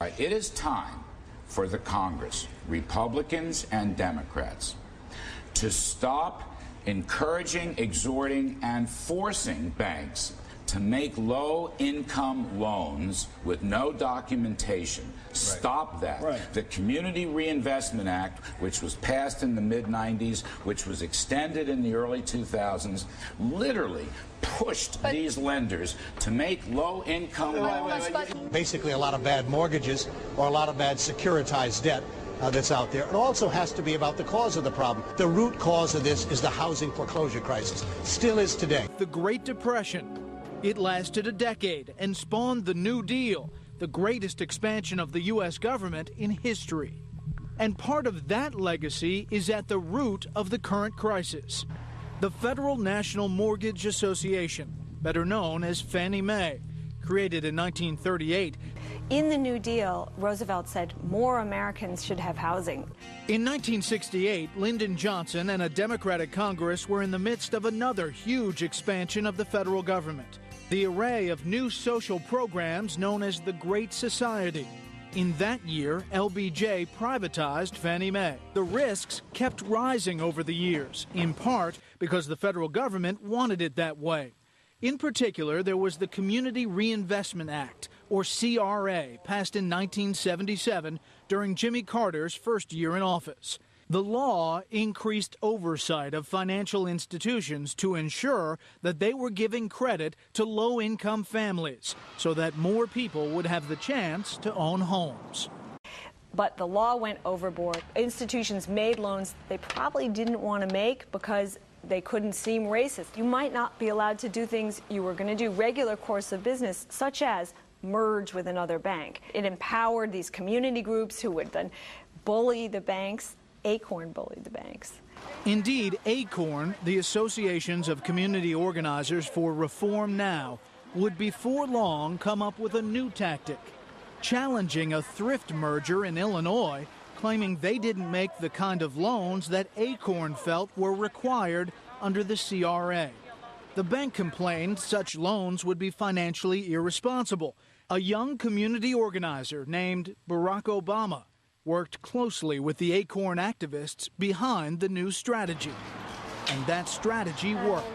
It is time for the Congress, Republicans and Democrats, to stop encouraging, exhorting, and forcing banks to make low-income loans with no documentation. Stop that. The Community Reinvestment Act, which was passed in the mid-90s, which was extended in the early 2000s, literally pushed these lenders to make low-income loans. Basically a lot of bad mortgages or a lot of bad securitized debt that's out there. It also has to be about the cause of the problem. The root cause of this is the housing foreclosure crisis. Still is today. The Great Depression. It lasted a decade and spawned the New Deal, the greatest expansion of the U.S. government in history. And part of that legacy is at the root of the current crisis. The Federal National Mortgage Association, better known as Fannie Mae, created in 1938. In the New Deal, Roosevelt said more Americans should have housing. In 1968, Lyndon Johnson and a Democratic Congress were in the midst of another huge expansion of the federal government. The array of new social programs known as the Great Society. In that year, LBJ privatized Fannie Mae. The risks kept rising over the years, in part because the federal government wanted it that way. In particular, there was the Community Reinvestment Act, or CRA, passed in 1977 during Jimmy Carter's first year in office. The law increased oversight of financial institutions to ensure that they were giving credit to low-income families so that more people would have the chance to own homes. But the law went overboard. Institutions made loans they probably didn't want to make because they couldn't seem racist. You might not be allowed to do things you were going to do regular course of business, such as merge with another bank. It empowered these community groups who would then bully the banks. ACORN bullied the banks. Indeed, ACORN, the Associations of Community Organizers for Reform Now, would before long come up with a new tactic, challenging a thrift merger in Illinois, claiming they didn't make the kind of loans that ACORN felt were required under the CRA. The bank complained such loans would be financially irresponsible. A young community organizer named Barack Obama worked closely with the ACORN activists behind the new strategy. And that strategy worked.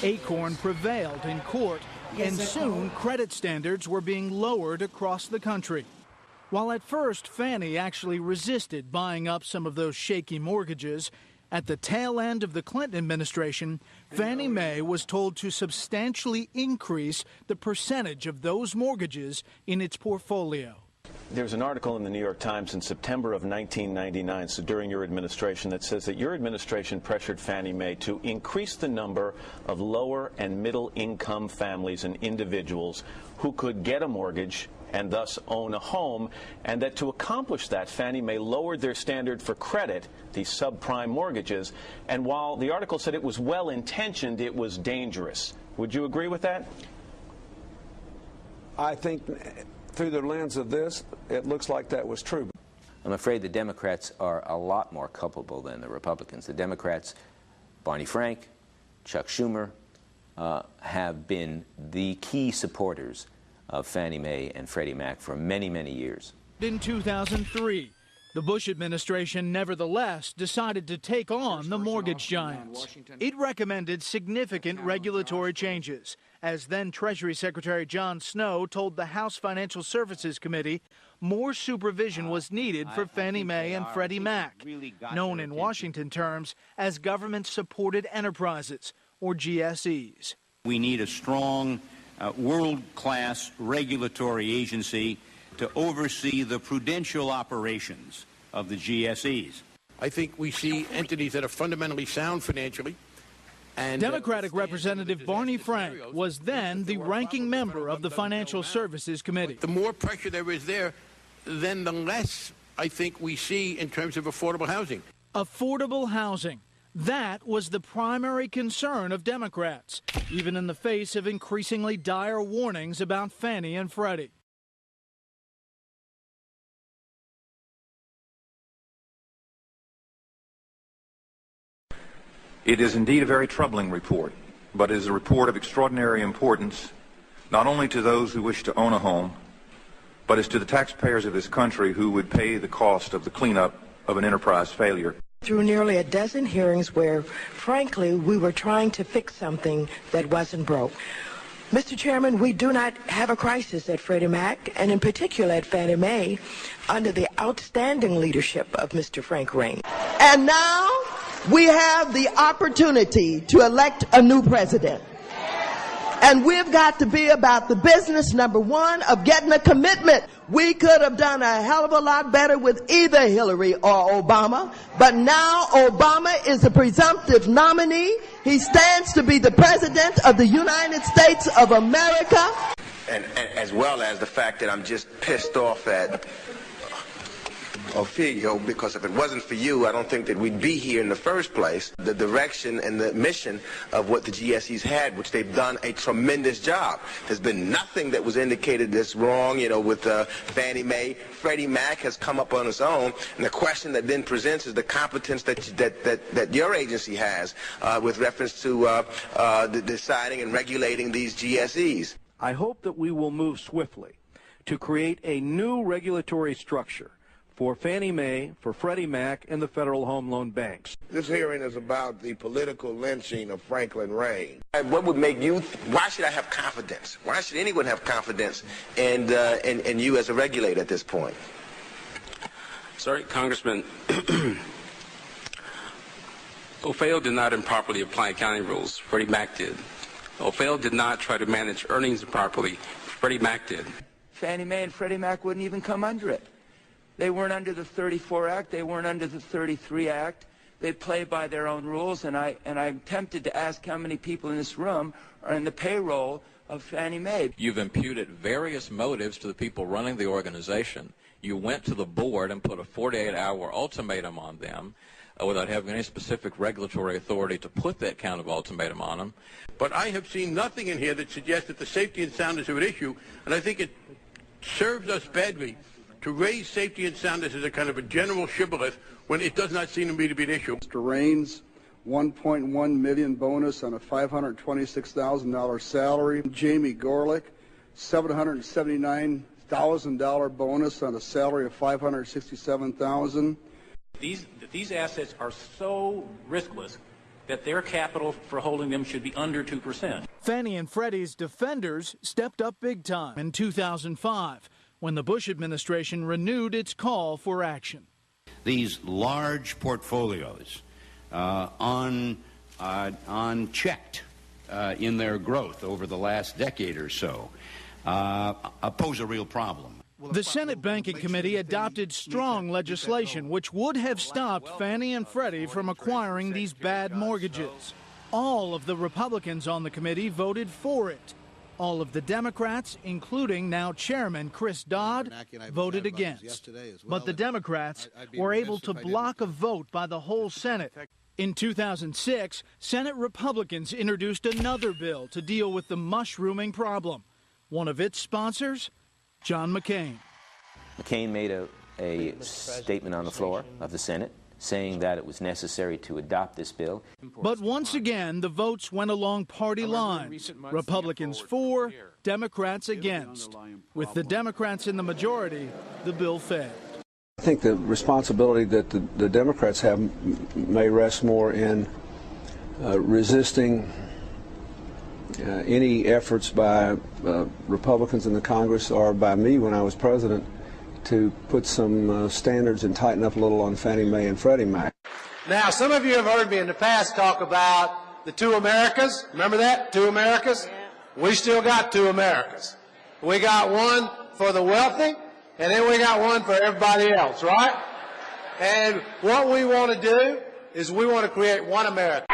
ACORN prevailed in court, and soon credit standards were being lowered across the country. While at first Fannie actually resisted buying up some of those shaky mortgages, at the tail end of the Clinton administration, Fannie Mae was told to substantially increase the percentage of those mortgages in its portfolio. There's an article in the New York Times in September of 1999, so during your administration, that says that your administration pressured Fannie Mae to increase the number of lower and middle income families and individuals who could get a mortgage and thus own a home, and that to accomplish that, Fannie Mae lowered their standard for credit, these subprime mortgages, and while the article said it was well-intentioned, it was dangerous. Would you agree with that? I think through the lens of this, it looks like that was true. I'm afraid the Democrats are a lot more culpable than the Republicans. The Democrats, Barney Frank, Chuck Schumer, have been the key supporters of Fannie Mae and Freddie Mac for many, many years. In 2003, the Bush administration nevertheless decided to take on the mortgage giants. It recommended significant regulatory changes, as then Treasury Secretary John Snow told the House Financial Services Committee more supervision was needed for Fannie Mae and Freddie Mac, known in Washington terms as government-supported enterprises, or GSEs. We need a strong, world-class regulatory agency to oversee the prudential operations of the GSEs. I think we see entities that are fundamentally sound financially. And Democratic Representative Barney Frank was then the ranking member of the Financial Services Committee. The more pressure there is there, then the less I think we see in terms of affordable housing. Affordable housing. That was the primary concern of Democrats, even in the face of increasingly dire warnings about Fannie and Freddie. It is indeed a very troubling report, but it is a report of extraordinary importance, not only to those who wish to own a home, but it's to the taxpayers of this country who would pay the cost of the cleanup of an enterprise failure. Through nearly a dozen hearings where, frankly, we were trying to fix something that wasn't broke. Mr. Chairman, we do not have a crisis at Freddie Mac, and in particular at Fannie Mae, under the outstanding leadership of Mr. Frank Reign. And now we have the opportunity to elect a new president. And we've got to be about the business, number one, of getting a commitment. We could have done a hell of a lot better with either Hillary or Obama, but now Obama is a presumptive nominee. He stands to be the president of the United States of America. And as well as the fact that I'm just pissed off at Ophelia, because if it wasn't for you, I don't think that we'd be here in the first place. The direction and the mission of what the GSEs had, which they've done a tremendous job. There's been nothing that was indicated that's wrong, with Fannie Mae. Freddie Mac has come up on its own, and the question that then presents is the competence that your agency has with reference to deciding and regulating these GSEs. I hope that we will move swiftly to create a new regulatory structure for Fannie Mae, for Freddie Mac, and the Federal Home Loan Banks. This hearing is about the political lynching of Franklin Reign. What would make you, why should I have confidence? Why should anyone have confidence in you as a regulator at this point? Sorry, Congressman. OFAO did not improperly apply accounting rules. Freddie Mac did. OFAO did not try to manage earnings improperly. Freddie Mac did. Fannie Mae and Freddie Mac wouldn't even come under it. They weren't under the 34 Act. They weren't under the 33 Act. They play by their own rules, and I'm tempted to ask how many people in this room are in the payroll of Fannie Mae. You've imputed various motives to the people running the organization. You went to the board and put a 48-hour ultimatum on them without having any specific regulatory authority to put that kind of ultimatum on them. But I have seen nothing in here that suggests that the safety and soundness of an issue, and I think it serves us badly to raise safety and soundness as a kind of a general shibboleth when it does not seem to me to be an issue. Mr. Reigns, $1.1 million bonus on a $526,000 salary. Jamie Gorelick, $779,000 bonus on a salary of $567,000. These assets are so riskless that their capital for holding them should be under 2%. Fannie and Freddie's defenders stepped up big time in 2005. When the Bush administration renewed its call for action. These large portfolios, unchecked in their growth over the last decade or so, pose a real problem. The Senate Banking Committee adopted strong legislation which would have stopped Fannie and Freddie from acquiring these bad mortgages. All of the Republicans on the committee voted for it. All of the Democrats, including now Chairman Chris Dodd, voted against. But the Democrats were able to block a vote by the whole Senate. In 2006, Senate Republicans introduced another bill to deal with the mushrooming problem. One of its sponsors, John McCain. McCain made a statement on the floor of the Senate saying that it was necessary to adopt this bill. But once again, the votes went along party lines. Republicans for, Democrats against. With the Democrats in the majority, the bill failed. I think the responsibility that the Democrats have may rest more in resisting any efforts by Republicans in the Congress or by me when I was president to put some standards and tighten up a little on Fannie Mae and Freddie Mac. Now, some of you have heard me in the past talk about the two Americas. Remember that? Two Americas? We still got two Americas. We got one for the wealthy, and then we got one for everybody else, right? And what we want to do is we want to create one America.